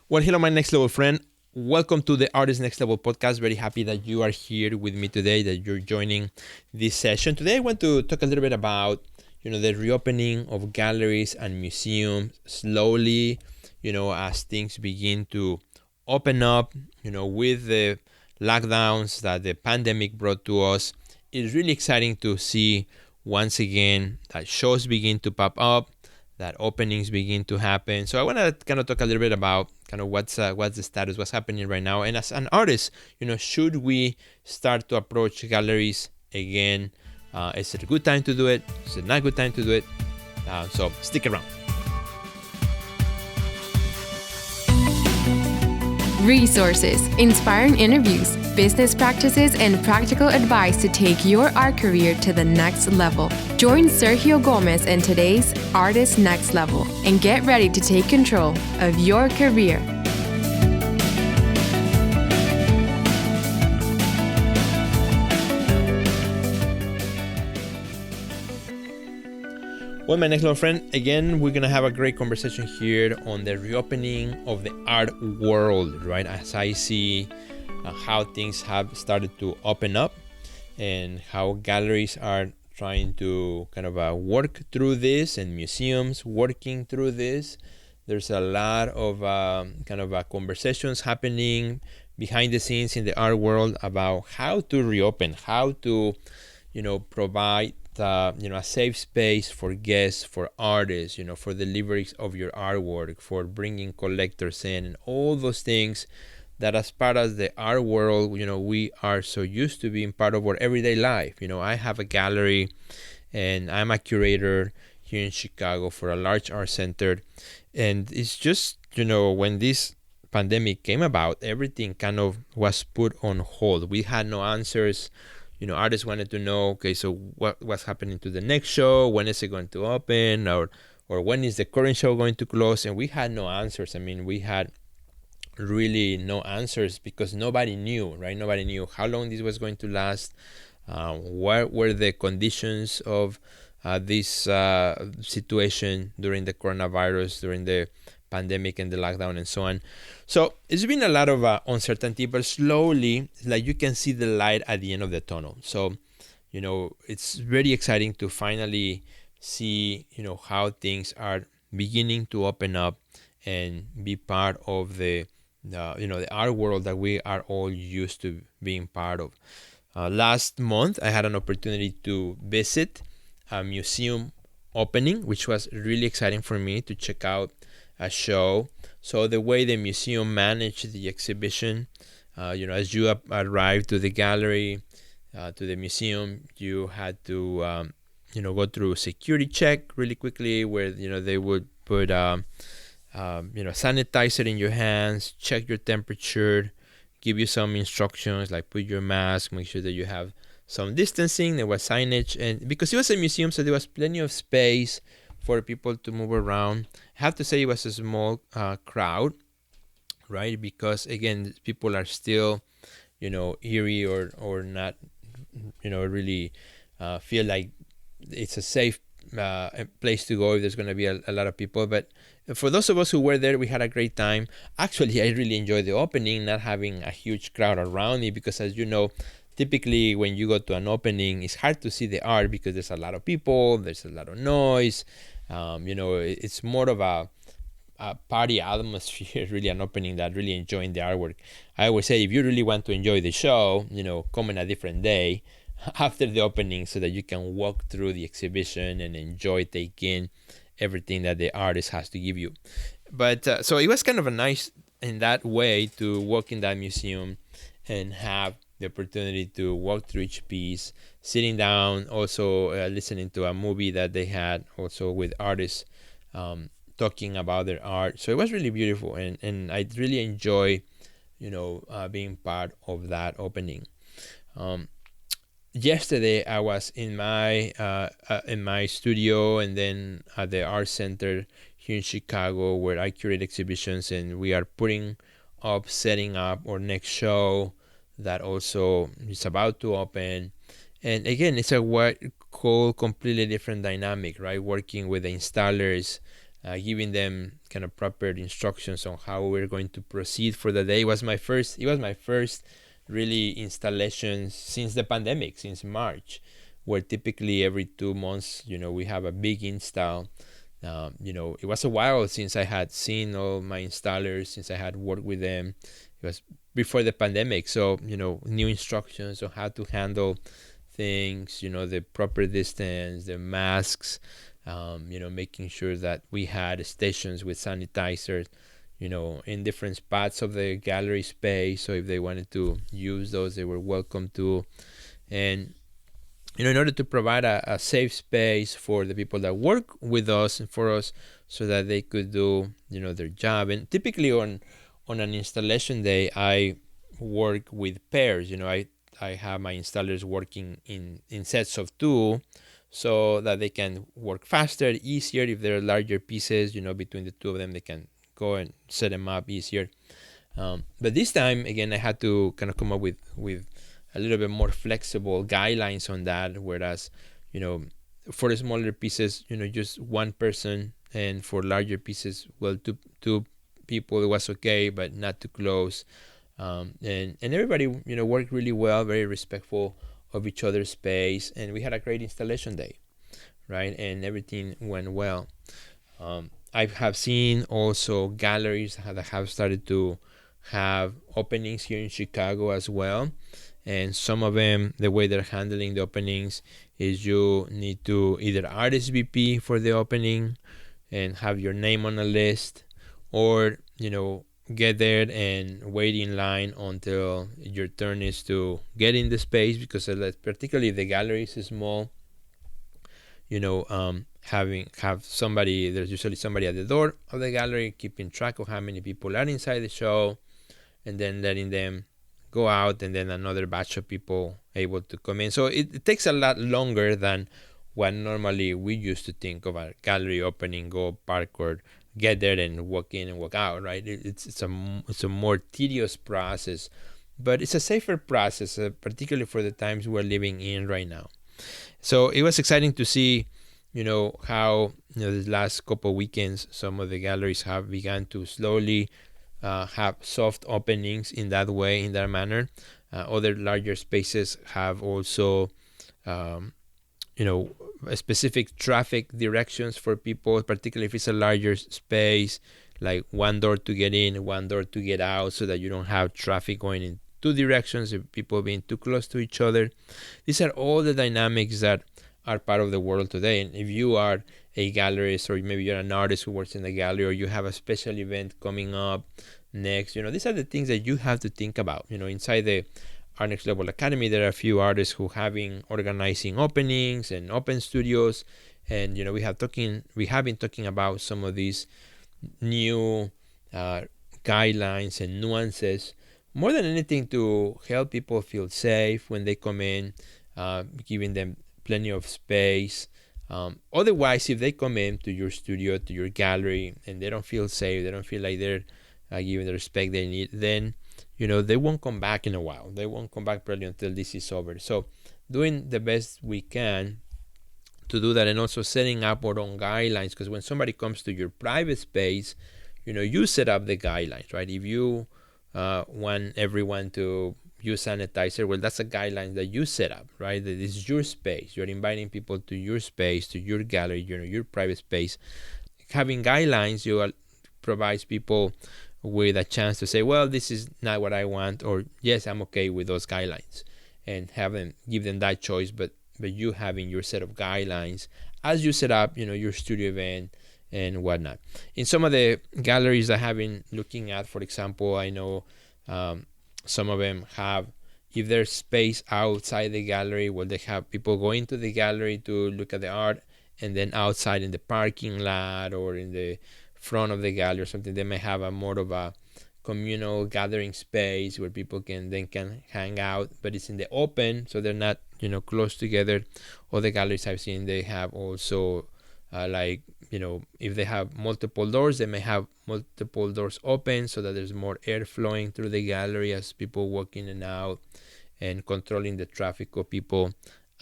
Well, hello, my next level friend. Welcome to the Artist Next Level podcast. Very happy that you are here with me today, that you're joining this session. Today, I want to talk a little bit about, the reopening of galleries and museums slowly, as things begin to open up, with the lockdowns that the pandemic brought to us. It's really exciting to see once again that shows begin to pop up, that openings begin to happen. So I want to kind of talk a little bit about kind of what's the status, what's happening right now. And as an artist, should we start to approach galleries again? Is it a good time to do it? Is it not a good time to do it? So stick around. Resources, inspiring interviews, business practices, and practical advice to take your art career to the next level. Join Sergio Gomez in today's Artist Next Level and get ready to take control of your career. Well, my next little friend, again, we're going to have a great conversation here on the reopening of the art world, right? As I see how things have started to open up and how galleries are trying to kind of work through this and museums working through this. There's a lot of conversations happening behind the scenes in the art world about how to reopen, how to, provide a safe space for guests, for artists, for deliveries of your artwork, for bringing collectors in, and all those things that as part of the art world, we are so used to being part of our everyday life. I have a gallery and I'm a curator here in Chicago for a large art center. And it's just, when this pandemic came about, everything kind of was put on hold. We had no answers. Artists wanted to know, okay, so what's happening to the next show? When is it going to open? Or when is the current show going to close? And we had no answers. I mean, we had really no answers because nobody knew, right? Nobody knew how long this was going to last. What were the conditions of this situation during the coronavirus, during the pandemic and the lockdown and so on. So it's been a lot of uncertainty, but slowly, like you can see the light at the end of the tunnel. So, it's very exciting to finally see, how things are beginning to open up and be part of the art world that we are all used to being part of. Last month, I had an opportunity to visit a museum opening, which was really exciting for me to check out a show. So the way the museum managed the exhibition, as you arrived to the gallery, to the museum, you had to, go through a security check really quickly where, they would put, sanitizer in your hands, check your temperature, give you some instructions like put your mask, make sure that you have some distancing. There was signage, and because it was a museum, so there was plenty of space for people to move around. I have to say it was a small crowd, right? Because again, people are still, eerie or not, really feel like it's a safe place to go if there's going to be a lot of people. But for those of us who were there, we had a great time. Actually, I really enjoyed the opening, not having a huge crowd around me, because as you know, typically when you go to an opening, it's hard to see the art because there's a lot of people, there's a lot of noise. It's more of a party atmosphere, really an opening that really enjoying the artwork. I always say if you really want to enjoy the show, come on a different day after the opening so that you can walk through the exhibition and take in everything that the artist has to give you. But so it was kind of a nice in that way to walk in that museum and have the opportunity to walk through each piece, sitting down, also listening to a movie that they had also with artists talking about their art. So it was really beautiful, and I really enjoy, being part of that opening. Yesterday I was in my studio and then at the art center here in Chicago where I curate exhibitions, and we are setting up our next show that also is about to open. And again, it's a completely different dynamic, right? Working with the installers, giving them kind of proper instructions on how we're going to proceed for the day. It was my first really installation since the pandemic, since March, where typically every 2 months, we have a big install. It was a while since I had seen all my installers, since I had worked with them. It was before the pandemic, so new instructions on how to handle things, the proper distance, the masks, making sure that we had stations with sanitizers, in different spots of the gallery space. So if they wanted to use those, they were welcome to. And in order to provide a safe space for the people that work with us and for us, so that they could do their job. And typically on an installation day, I work with pairs. I have my installers working in sets of 2, so that they can work faster, easier. If there are larger pieces, between the 2 of them, they can go and set them up easier. But this time, again, I had to kind of come up with a little bit more flexible guidelines on that. Whereas, for the smaller pieces, just one person, and for larger pieces, well, two people, it was okay, but not too close. And everybody, worked really well, very respectful of each other's space, and we had a great installation day, right? And everything went well. I have seen also galleries that have started to have openings here in Chicago as well. And some of them, the way they're handling the openings is you need to either RSVP for the opening and have your name on a list, or, get there and wait in line until your turn is to get in the space, because particularly if the gallery is small, have somebody, there's usually somebody at the door of the gallery keeping track of how many people are inside the show, and then letting them go out, and then another batch of people able to come in. So it takes a lot longer than what normally we used to think of a gallery opening, go park or get there and walk in and walk out, right? It's a more tedious process, but it's a safer process, particularly for the times we're living in right now. So it was exciting to see, how the last couple of weekends, some of the galleries have begun to slowly have soft openings in that way, in that manner. Other larger spaces have also specific traffic directions for people, particularly if it's a larger space, like one door to get in, one door to get out, so that you don't have traffic going in 2 directions, if people being too close to each other. These are all the dynamics that are part of the world today. And if you are a gallerist, or maybe you're an artist who works in the gallery, or you have a special event coming up next, these are the things that you have to think about. Inside the Art Next Level Academy, there are a few artists who have been organizing openings and open studios, and we have been talking about some of these new guidelines and nuances, more than anything to help people feel safe when they come in, giving them plenty of space. Otherwise, if they come in to your studio, to your gallery, and they don't feel safe, they don't feel like they're given the respect they need, then they won't come back in a while. They won't come back probably until this is over. So doing the best we can to do that, and also setting up our own guidelines, because when somebody comes to your private space, you set up the guidelines, right? If you want everyone to use sanitizer, well, that's a guideline that you set up, right? That is your space. You're inviting people to your space, to your gallery, your private space. Having guidelines, provides people with a chance to say, well, this is not what I want, or yes, I'm okay with those guidelines, and give them that choice. But you having your set of guidelines as you set up, your studio event and whatnot. In some of the galleries I have been looking at, for example, I know some of them have, if there's space outside the gallery, well, they have people go into the gallery to look at the art, and then outside in the parking lot or in the front of the gallery or something, they may have a more of a communal gathering space where people can hang out, but it's in the open, so they're not close together. Other galleries I've seen, they have also if they have multiple doors, they may have multiple doors open, so that there's more air flowing through the gallery as people walk in and out, and controlling the traffic of people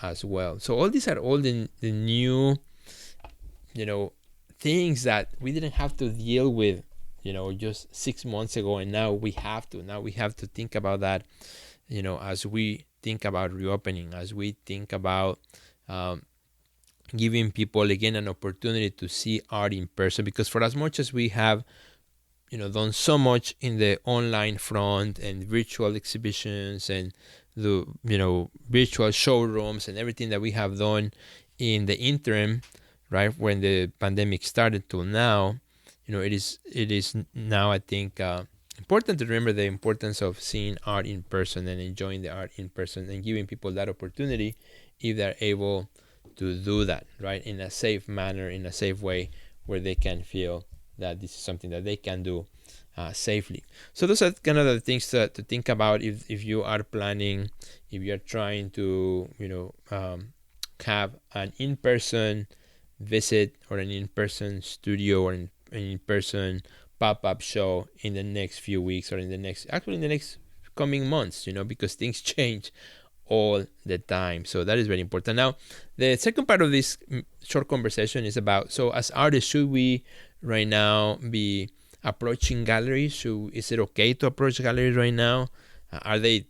as well. So all these are all the new things that we didn't have to deal with, just 6 months ago, and now we have to think about that, as we think about reopening, as we think about giving people again an opportunity to see art in person. Because for as much as we have done so much in the online front and virtual exhibitions and the virtual showrooms and everything that we have done in the interim, right, when the pandemic started till now, it is now, I think, important to remember the importance of seeing art in person and enjoying the art in person and giving people that opportunity if they're able to do that, right, in a safe manner, in a safe way, where they can feel that this is something that they can do safely. So those are kind of the things to think about if you are planning, if you're trying to have an in-person visit or an in-person studio or an in-person pop-up show in the next few weeks, or in the next coming months, because things change all the time. So that is very important. Now, the second part of this short conversation is about, so as artists, should we right now be approaching galleries? Is it okay to approach galleries right now? Are they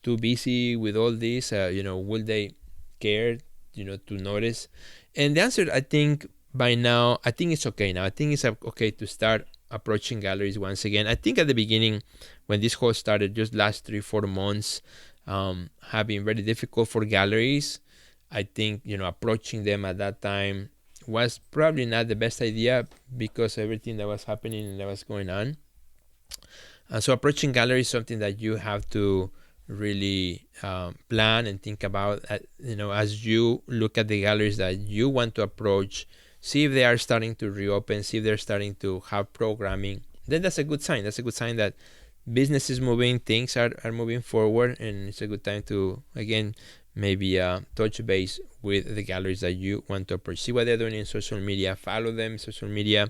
too busy with all this? Will they care, to notice? And the answer, I think, by now, I think it's okay now. I think it's okay to start approaching galleries once again. I think at the beginning, when this whole started, just last 3-4 months, have been very difficult for galleries. I think, approaching them at that time was probably not the best idea because of everything that was happening and that was going on. So approaching galleries is something that you have to really plan and think about, as you look at the galleries that you want to approach, see if they are starting to reopen, see if they're starting to have programming. Then that's a good sign. That's a good sign that business is moving, things are moving forward, and it's a good time to, again, maybe touch base with the galleries that you want to approach. See what they're doing in social media, follow them in social media,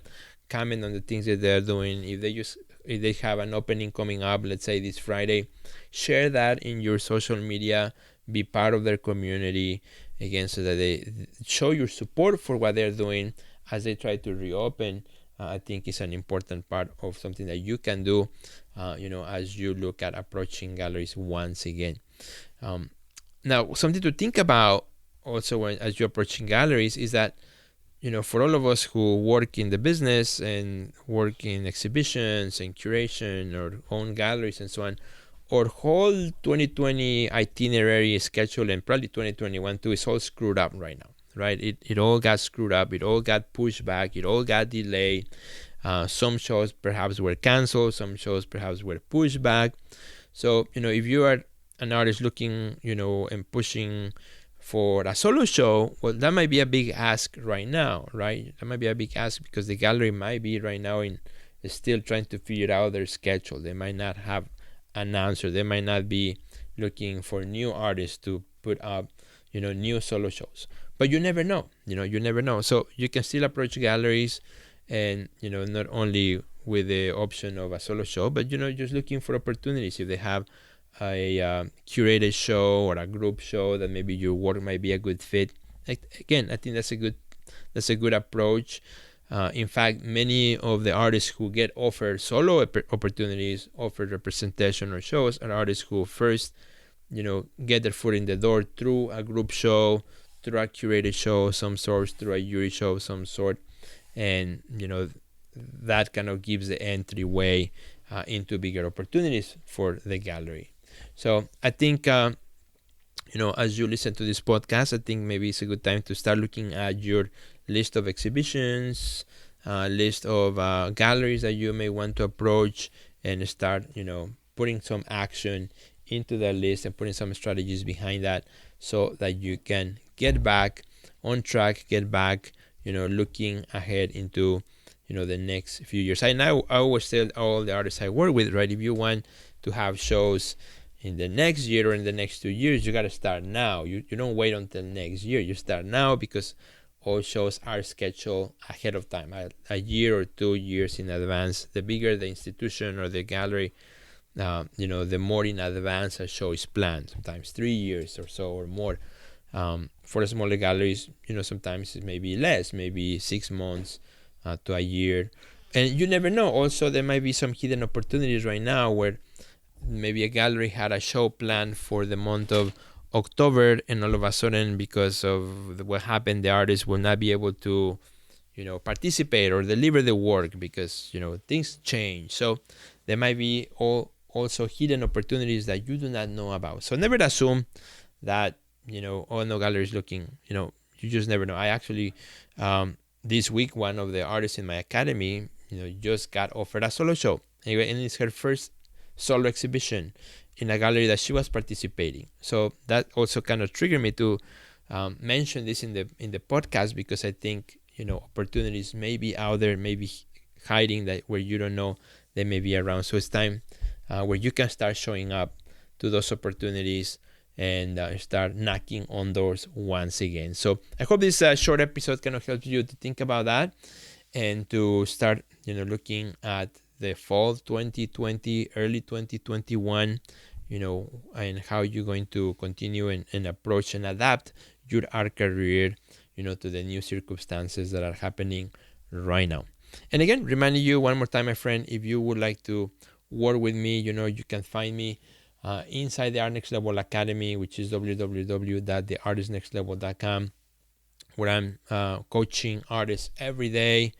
comment on the things that they're doing. If they have an opening coming up, let's say this Friday, share that in your social media, be part of their community, again, so that they show your support for what they're doing as they try to reopen. I think is an important part of something that you can do, as you look at approaching galleries once again. Now, something to think about also as you're approaching galleries is that, for all of us who work in the business and work in exhibitions and curation or own galleries and so on, our whole 2020 itinerary schedule, and probably 2021 too, is all screwed up right now, right? It all got screwed up. It all got pushed back. It all got delayed. Some shows perhaps were canceled. Some shows perhaps were pushed back. So, if you are an artist looking, and pushing for a solo show, well, that might be a big ask right now, right? That might be a big ask because the gallery might be right now still trying to figure out their schedule. They might not have an answer. They might not be looking for new artists to put up, new solo shows. But you never know, you never know. So you can still approach galleries and, not only with the option of a solo show, but, just looking for opportunities. If they have a curated show or a group show that maybe your work might be a good fit. Again, I think that's a good approach. In fact, many of the artists who get offered solo opportunities, offered representation or shows, are artists who first, get their foot in the door through a group show, through a curated show of some sort, through a jury show of some sort, and that kind of gives the entryway into bigger opportunities for the gallery. So I think, as you listen to this podcast, I think maybe it's a good time to start looking at your list of exhibitions, list of galleries that you may want to approach, and start, putting some action into that list and putting some strategies behind that so that you can get back on track, get back, looking ahead into, the next few years. I always tell all the artists I work with, right, if you want to have shows in the next year or in the next 2 years, you got to start now. You don't wait until next year. You start now because all shows are scheduled ahead of time, a year or 2 years in advance. The bigger the institution or the gallery, the more in advance a show is planned, sometimes 3 years or so or more. For the smaller galleries, sometimes it may be less, maybe 6 months, to a year. And you never know. Also, there might be some hidden opportunities right now where maybe a gallery had a show planned for the month of October, and all of a sudden, because of what happened, the artist will not be able to, participate or deliver the work because, things change. So there might be also hidden opportunities that you do not know about. So never assume that, oh, no gallery is looking, you just never know. I actually, this week, one of the artists in my academy, just got offered a solo show. Anyway, and it's her first solo exhibition in a gallery that she was participating. So that also kind of triggered me to mention this in the podcast, because I think, opportunities may be out there, maybe hiding, that where you don't know they may be around. So it's time where you can start showing up to those opportunities and start knocking on doors once again. So I hope this short episode kind of helps you to think about that and to start, looking at the fall 2020, early 2021, and how you're going to continue and approach and adapt your art career, to the new circumstances that are happening right now. And again, reminding you one more time, my friend, if you would like to work with me, you can find me inside the Art Next Level Academy, which is www.theartistnextlevel.com, where I'm coaching artists every day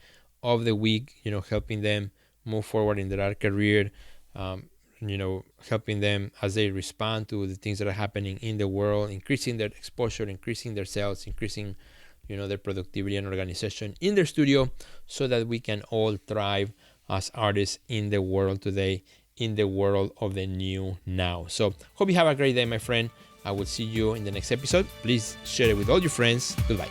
of the week, helping them move forward in their art career, helping them as they respond to the things that are happening in the world, increasing their exposure, increasing their sales, increasing, their productivity and organization in their studio, so that we can all thrive as artists in the world today, in the world of the new now. So hope you have a great day, my friend. I will see you in the next episode. Please share it with all your friends. Goodbye.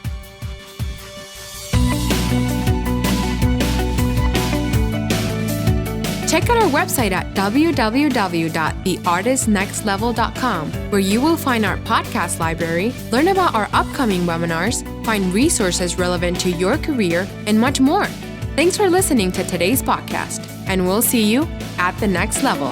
Check out our website at www.theartistnextlevel.com, where you will find our podcast library, learn about our upcoming webinars, find resources relevant to your career, and much more. Thanks for listening to today's podcast, and we'll see you at the next level.